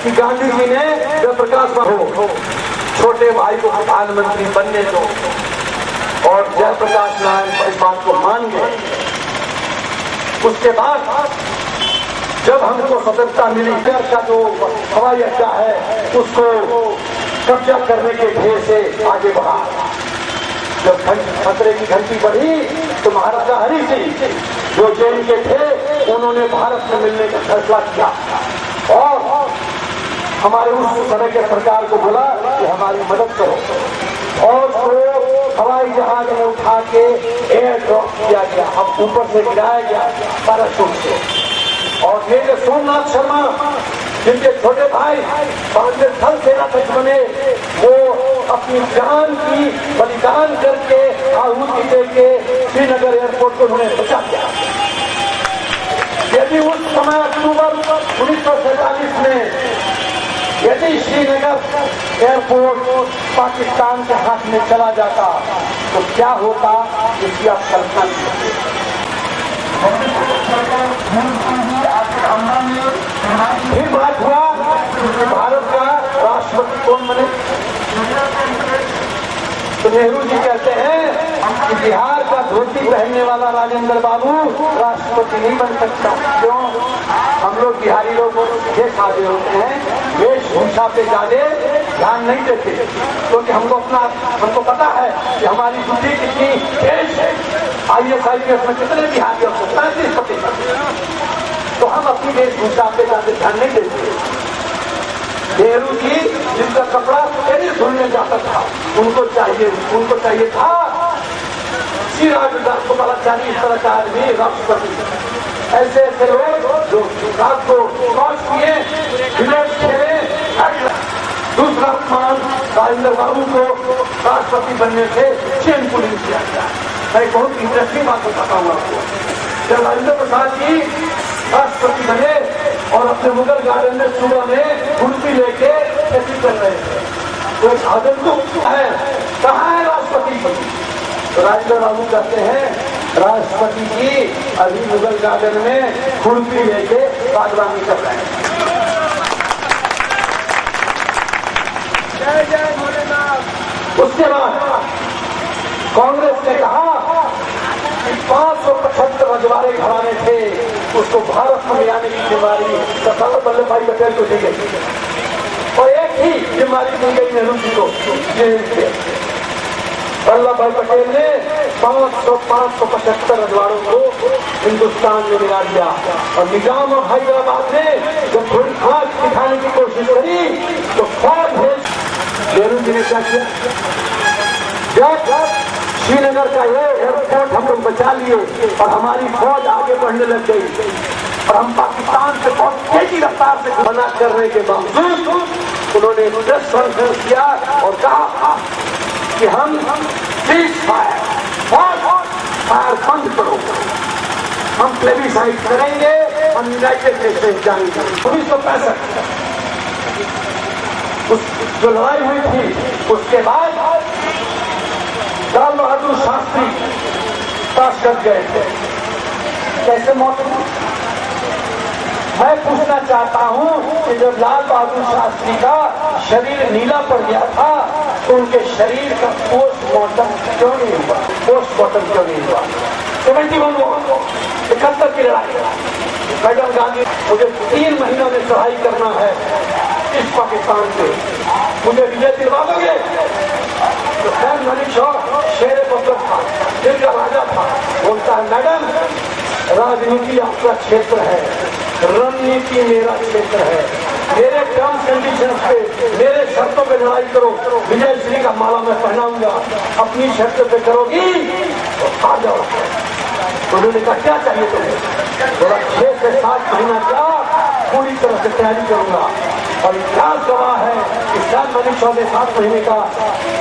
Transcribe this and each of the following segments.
कि गांधी जी ने जयप्रकाश हो छोटे भाई को प्रधानमंत्री बनने दो, और जयप्रकाश नारायण इस बात को मान गए। उसके बाद जब हमको स्वतंत्रता मिली, का जो हवाई अड्डा है उसको कब्जा करने के ध्येय से आगे बढ़ा। जब खतरे की घंटी बढ़ी तो महाराजा हरि सिंह जो जेल के थे उन्होंने भारत में मिलने का फैसला किया और हमारे उस समय के सरकार को बोला कि हमारी मदद करो, और उसको हवाई जहाज में उठा के एयर ड्रॉप किया गया। अब ऊपर से गिराया गया पैराशूट से। और मेरे सोमनाथ शर्मा जिनके छोटे भाई भारतीय थल सेना अध्यक्ष बने, वो अपनी जान की बलिदान करके आहुति देके श्रीनगर एयरपोर्ट को उन्होंने बचा दिया। यदि उस समय अक्टूबर 1947 में यदि श्रीनगर एयरपोर्ट पाकिस्तान के हाथ में चला जाता तो क्या होता, इसकी आप कल्पना कीजिए। फिर बात हुआ भारत का राष्ट्रपति कौन बने, तो नेहरू जी कहते हैं कि बिहार का धोती पहनने वाला राजेंद्र बाबू राष्ट्रपति नहीं बन सकता। क्यों? हम लोग बिहारी लोग ये खाते होते हैं, वेशभूषा पे ज्यादा ध्यान नहीं देते, क्योंकि हमको पता है कि हमारी बुद्धि कितनी तेज है। IAS में कितने बिहारी हो सकता है 30%, तो हम अपनी वेशभूषा पे ज्यादा ध्यान नहीं देते। नेहरू जी जिनका कपड़ा टेनिस धुलने जाता था, उनको चाहिए था श्रीराज को बलाचारी, इस तरह का आदमी राष्ट्रपति। ऐसे ऐसे लोग जो रात को क्रॉस किए, विलेट खेले। दूसरा अपमान राजेंद्र बाबू को राष्ट्रपति बनने से चेन पुलिस किया गया। मैं बहुत इंटरेस्टिंग बात बताता हूँ आपको। जब राजेंद्र प्रसाद जी राष्ट्रपति बने और अपने मुगल गार्डन में सुबह में कुर्सी लेके खेती कर रहे थे, तो साधन तो है, कहाँ है राष्ट्रपति जी? तो राजेंद्र बाबू कहते हैं राष्ट्रपति जी अभी मुगल गार्डन में खुरपी लेके बागवानी कर रहे हैं। जय जय भोलेनाथ। उसके बाद कांग्रेस ने कहा कि 575 रजवाड़े घराने थे, उसको भारत में ले आने की जिम्मेदारी सरदार वल्लभ भाई पटेल को दी गई, और एक ही जिम्मेदारी दी गई नेहरू जी को। वल्लभ भाई पटेल ने 575 रजवाड़ों को हिंदुस्तान में मिला दिया, और निजाम और हैदराबाद ने जब थोड़ी आंख दिखाने की कोशिश करी तो फौज भेज। नेहरू जी ने क्या किया? जब श्रीनगर का ये एयरपोर्ट हम लोग बचा लिए और हमारी फौज आगे बढ़ने लग गई और हम पाकिस्तान से बहुत तेजी रफ्तार से मना करने के बावजूद उन्होंने प्रेस कॉन्फ्रेंस किया और कहा कि हम सीज फायर बंद करो, हम प्लेबिसाइड करेंगे, हम यूनाइटेड नेशन जाएंगे। 1965 जो लड़ाई हुई थी उसके बाद लाल बहादुर शास्त्री ताशकंद गए थे। कैसे मौत हुई? मैं पूछना चाहता हूं कि जब लाल बहादुर शास्त्री का शरीर नीला पड़ गया था तो उनके शरीर का पोस्टमार्टम क्यों नहीं हुआ? 71 की लड़ाई। मैडम गांधी, मुझे 3 महीना में चढ़ाई करना है इस पाकिस्तान से, मुझे विजय दिलवा दोगे? तो सैम मलिक शॉ शेर बकर था, दिल का राजा था, बोलता है मैडम राजनीति आपका क्षेत्र है, रणनीति मेरा क्षेत्र है, मेरे टर्म्स कंडीशन पे, मेरे शर्तों पे लड़ाई करो, विजय श्री का माला मैं पहनाऊंगा, अपनी शर्त पे करोगी तो आ जाओ। तो उन्होंने कहा क्या चाहिए तुम्हें? बोला 6 से 7 महीना क्या पूरी तरह से तैयारी करूंगा, और इतिहास गवाह है कि सैम मलिक शॉ ने 7 महीने का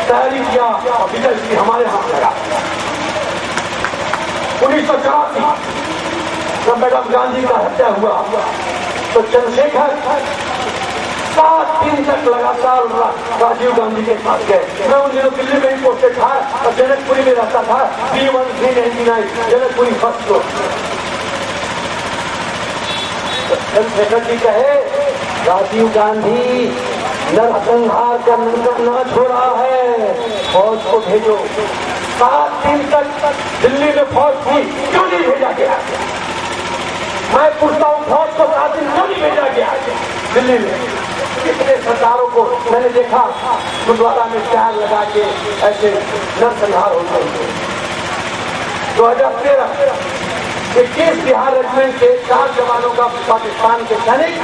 तैयारी किया और विजय श्री हमारे हाथ लगा। 1984 जब मैडम गांधी का हत्या हुआ तो चंद्रशेखर 7 दिन तक लगातार राजीव गांधी के साथ गए। मैं उन दिनों दिल्ली में ही पोस्टेड था और जनकपुरी में रहता था, B1399 Janakpuri first floor. Chandrashekhar ji कहे राजीव गांधी नरसंहार का मंत्र न छोड़ा है, फौज को भेजो। 7 दिन तक दिल्ली में फौज थी, क्यों नहीं भेजा गया? मैं पूछता हूँ, फौज को 7 दिन क्यों नहीं भेजा गया दिल्ली में? कितने सरकारों को मैंने देखा गुरुद्वारा में प्यार लगा के ऐसे नरसंहार होते हैं। 2013 21 बिहार रेजिमेंट के 4 जवानों का पाकिस्तान के सैनिक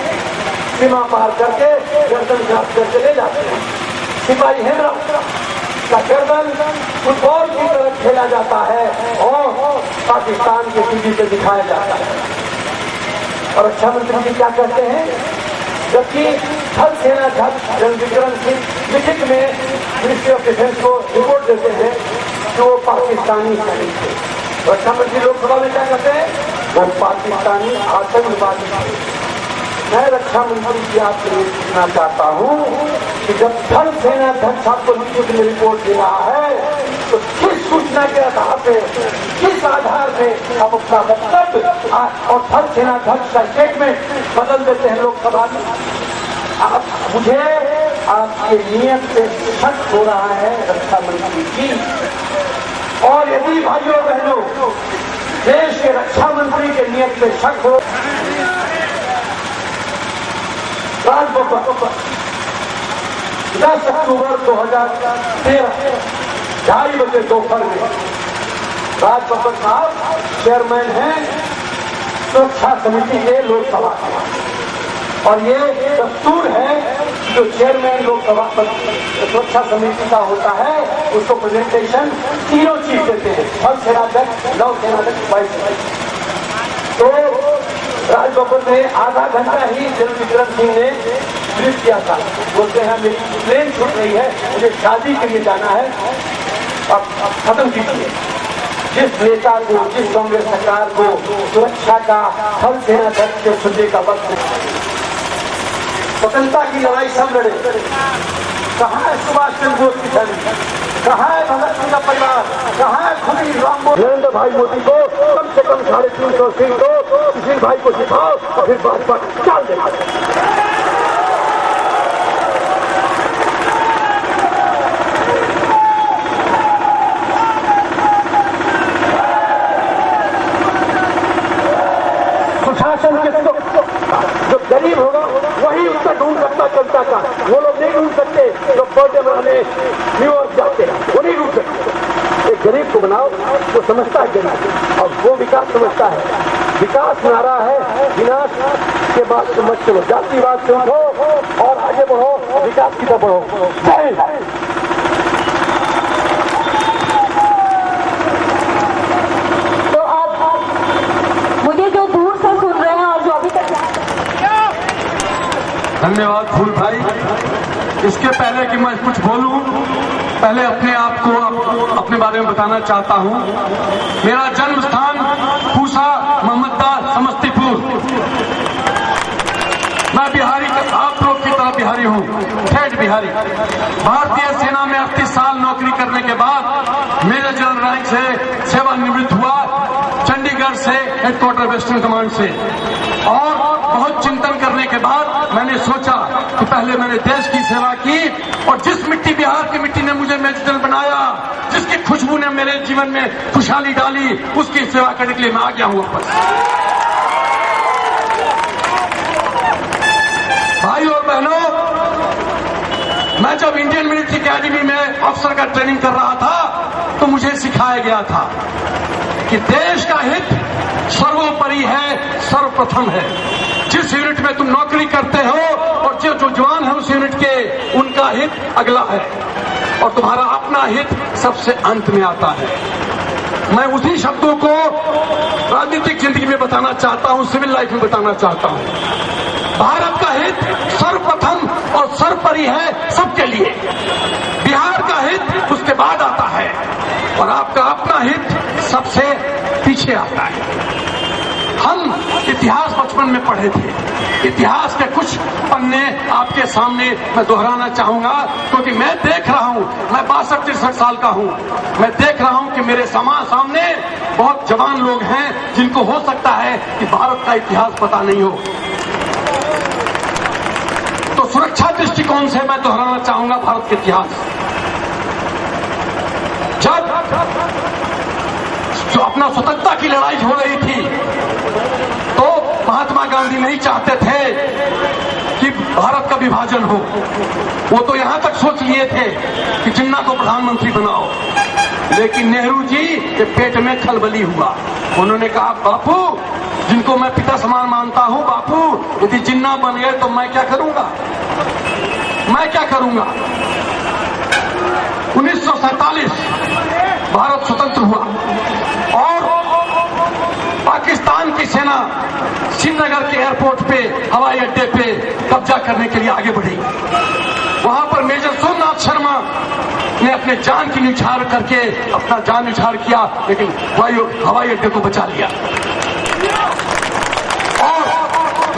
सीमा पार करके गर्दन काट करके ले जाते हैं। सिपाही हेमराव का गर्दन फुटबॉल की तरफ खेला जाता है और पाकिस्तान के टीवी पे दिखाया जाता है। और रक्षा मंत्री जी क्या कहते हैं? जबकि थल सेना अध्यक्ष जनरल विक्रम सिंह लिखित में मिनिस्ट्री ऑफ डिफेंस को रिपोर्ट देते हैं कि वो पाकिस्तानी सैनिक थे। रक्षा मंत्री लोकसभा में क्या कहते हैं? वो पाकिस्तानी आतंकवादी थे। मैं रक्षा मंत्री जी आपसे ये पूछना चाहता हूँ कि जब थल सेना अध्यक्ष आपको लिखित में रिपोर्ट दे रहा है तो किस सूचना के आधार पे, किस आधार पे आप अपना वक्तव्य और थल सेना अध्यक्ष का स्टेटमेंट बदल देते हैं लोकसभा में? आप मुझे आपके नियत से शक हो रहा है रक्षा मंत्री जी। और यदि भाइयों बहनों देश के रक्षा मंत्री के नियत से शक हो, राजभवन 10 अक्टूबर 2013 2:30 बजे दोपहर में राजभवन साहब चेयरमैन हैं सुरक्षा समिति के लोकसभा के, और ये दस्तूर है जो चेयरमैन लोकसभा सुरक्षा समिति का होता है उसको प्रेजेंटेशन तीनों चीफ देते हैं, थल सेनाध्यक्ष, नौ सेनाध्यक्ष, वाइस। तो राजभवन में आधा घंटा ही जनरल विक्रम सिंह ने ब्रीफ किया था। बोलते हैं मेरी प्लेन छूट रही है, मुझे शादी के लिए जाना है, अब खत्म कीजिए। जिस नेता को, जिस कांग्रेस सरकार को सुरक्षा का थल सेनाध्यक्ष के सुनने का वक्त, स्वतंत्रता की लड़ाई सब लड़े, कहाँ है सुभाष चंद्र बोस की फैमिली, कहाँ है भगत सिंह का परिवार, कहाँ है खुदी राम नरेंद्र भाई मोदी को कम से कम 350 सीट दो, किसी भाई को सिखाओ और फिर भाजपा चाल देना। सुशासन किसको? जो गरीब होगा वही उसका ढूंढ सकता जनता का, वो लोग नहीं ढूंढ सकते जो बर्थडे मनाने न्यूयॉर्क जाते हैं, वो नहीं ढूंढ सकते। एक गरीब को बनाओ जो समझता है गरीब, और वो विकास समझता है। विकास नारा है, विनाश के बाद समझ चलो, जातिवाद से उठो और आगे बढ़ो, विकास की तरफ बढ़ो। जय हिंद। तो अब मुझे जो दूर से सुन रहे हैं और जो अभी तक, धन्यवाद फूल भाई। इसके पहले कि मैं कुछ बोलूं, पहले अपने आप को अपने बारे में बताना चाहता हूं। मेरा जन्म स्थान पूसा मोहम्मदा समस्तीपुर। मैं बिहारी, आप लोग की तरह बिहारी हूं, ठेठ बिहारी। भारतीय सेना में 38 साल नौकरी करने के बाद मेजर जनरल रैंक से सेवानिवृत्त हुआ, चंडीगढ़ से, हेडक्वार्टर वेस्टर्न कमांड से। और बहुत चिंतन करने के बाद मैंने सोचा कि पहले मैंने देश की सेवा की, और जिस मिट्टी, बिहार की मिट्टी ने मुझे मेजर जनरल बनाया, जिसकी खुशबू ने मेरे जीवन में खुशहाली डाली, उसकी सेवा करने के लिए मैं आ गया हूं वापस। भाई और बहनों, मैं जब इंडियन मिलिट्री अकेडमी में अफसर का ट्रेनिंग कर रहा था तो मुझे सिखाया गया था कि देश का हित सर्वोपरि है, सर्वप्रथम है। जिस यूनिट में तुम नौकरी करते हो और जो जवान है उस यूनिट के, उनका हित अगला है और तुम्हारा अपना हित सबसे अंत में आता है। मैं उसी शब्दों को राजनीतिक जिंदगी में बताना चाहता हूं, सिविल लाइफ में बताना चाहता हूं। भारत का हित सर्वप्रथम और सर्वोपरि है सबके लिए। बिहार का हित उसके बाद आता है और आपका अपना हित सबसे पीछे आता है। हम इतिहास बचपन में पढ़े थे, इतिहास के कुछ पन्ने आपके सामने मैं दोहराना चाहूंगा, क्योंकि मैं देख रहा हूं, मैं 62-63 साल का हूं, मैं देख रहा हूं कि मेरे सामने बहुत जवान लोग हैं जिनको हो सकता है कि भारत का इतिहास पता नहीं हो। दृष्टिकोण से मैं दोहराना चाहूंगा भारत के इतिहास। जब जो अपना स्वतंत्रता की लड़ाई हो रही थी तो महात्मा गांधी नहीं चाहते थे कि भारत का विभाजन हो। वो तो यहां तक सोच लिए थे कि जिन्ना को प्रधानमंत्री बनाओ, लेकिन नेहरू जी के पेट में खलबली हुआ। उन्होंने कहा, बापू जिनको मैं पिता समान मानता हूं, बापू यदि जिन्ना बन गए तो मैं क्या करूंगा, मैं क्या करूंगा। 1947 भारत स्वतंत्र हुआ और पाकिस्तान की सेना श्रीनगर के एयरपोर्ट पे, हवाई अड्डे पे कब्जा करने के लिए आगे बढ़ी। वहां पर मेजर सोमनाथ शर्मा ने अपने जान की न्यौछावर करके अपना जान न्यौछावर किया, लेकिन हवाई अड्डे को बचा लिया। और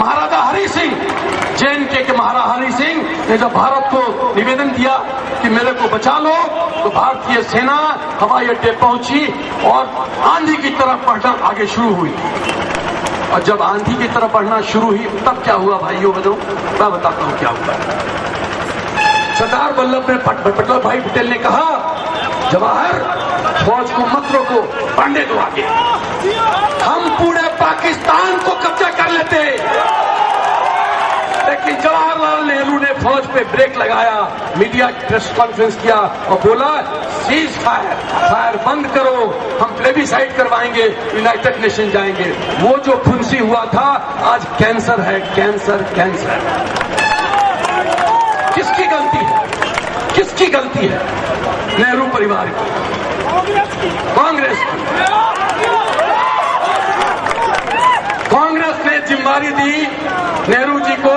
महाराजा हरि सिंह, JNK के महाराजा हरि सिंह ने जब भारत को निवेदन दिया कि मेरे को बचा लो, तो भारतीय सेना हवाई अड्डे पहुंची और आंधी की तरफ बढ़ना आगे शुरू हुई। और जब आंधी की तरफ बढ़ना शुरू हुई तब क्या हुआ भाइयों बहनों, मैं बताता हूं क्या हुआ। सरदार वल्लभ भाई पटेल ने कहा, जवाहर फौज को मत रोको, बढ़ने दो आगे, हम पूरे पाकिस्तान को कब्जा कर लेते। लेकिन जवाहरलाल नेहरू ने फौज पे ब्रेक लगाया, मीडिया प्रेस कॉन्फ्रेंस किया और बोला, सीज फायर, फायर बंद करो, हम प्लेबिसाइड करवाएंगे, यूनाइटेड नेशन जाएंगे। वो जो फुंसी हुआ था आज कैंसर है, कैंसर कैंसर। किसकी गलती है, किसकी गलती है? नेहरू परिवार की, कांग्रेस की। कांग्रेस ने जिम्मेदारी दी नेहरू जी को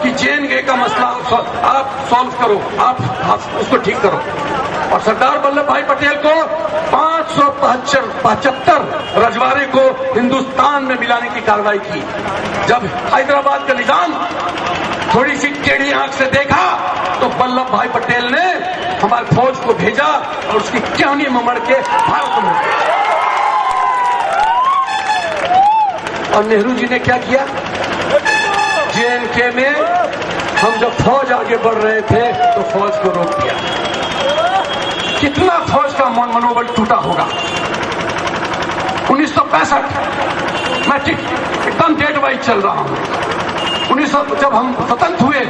कि JNK का मसला आप सॉल्व करो, आप उसको ठीक करो। और सरदार वल्लभ भाई पटेल को 575 रजवाड़े को हिंदुस्तान में मिलाने की कार्रवाई की। जब हैदराबाद का निजाम थोड़ी सी टेढ़ी आंख से देखा तो वल्लभ भाई पटेल ने हमारी फौज को भेजा और उसकी टहनी ममड़ के भारत में। और नेहरू जी ने क्या किया, JNK में हम जब फौज आगे बढ़ रहे थे तो फौज को रोक दिया। कितना फौज का मनोबल टूटा होगा। 1965 मैं ठीक एकदम डेट वाइज चल रहा हूं। 1900 जब हम स्वतंत्र हुए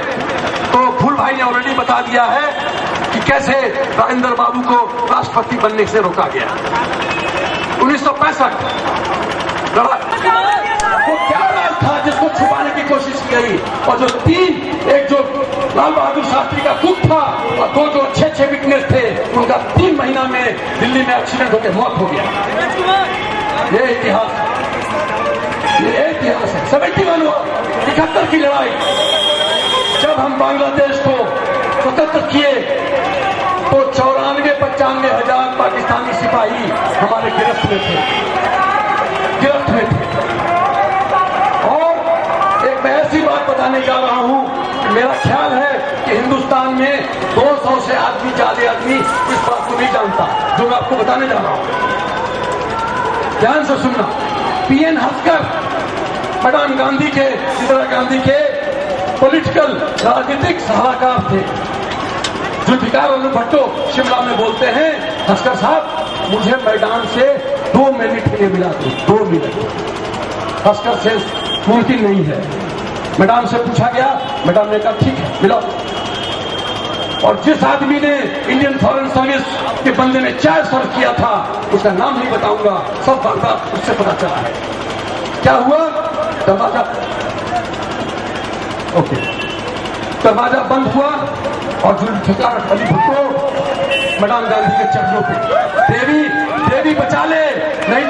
तो फूल भाई ने ऑलरेडी बता दिया है कि कैसे राजेंद्र बाबू को राष्ट्रपति बनने से रोका गया। 1965 वो क्या राज था जिसको छुपाने की कोशिश की गई। और जो एक जो लाल बहादुर शास्त्री का पुत्र था और दो जो अच्छे विटनेस थे, उनका 3 महीना में दिल्ली में एक्सीडेंट होकर मौत हो गया। ये इतिहास है। 71 हुआ, 71 की लड़ाई, जब हम बांग्लादेश को स्वतंत्र किए तो 94-95 हजार पाकिस्तानी सिपाही हमारे गिरफ्त में थे। और एक मैं ऐसी बात बताने जा रहा हूं कि मेरा ख्याल है कि हिंदुस्तान में 200 से ज्यादा आदमी इस बात को नहीं जानता जो मैं आपको बताने जा रहा हूं। ध्यान से सुनना। PN हस्कर मैडम गांधी के, इंदिरा गांधी के पॉलिटिकल राजनीतिक सलाहकार थे। जुल्फिकार अली भुट्टो शिमला में बोलते हैं, हस्कर साहब मुझे मैदान से 2 मिनट के लिए मिला दो, 2 मिनट। हस्कर से मुमकिन नहीं है। मैडम से पूछा गया, मैडम ने कहा ठीक है मिलाओ। और जिस आदमी ने इंडियन फॉरेन सर्विस के बंदे ने चाय सर्व किया था, उसका नाम नहीं बताऊंगा, सब बात उससे पता चला है। क्या हुआ, दरवाजा बंद हुआ और जुल्फिकार अली भुट्टो मैडम गांधी के चरणों पे, देवी बचा ले, नहीं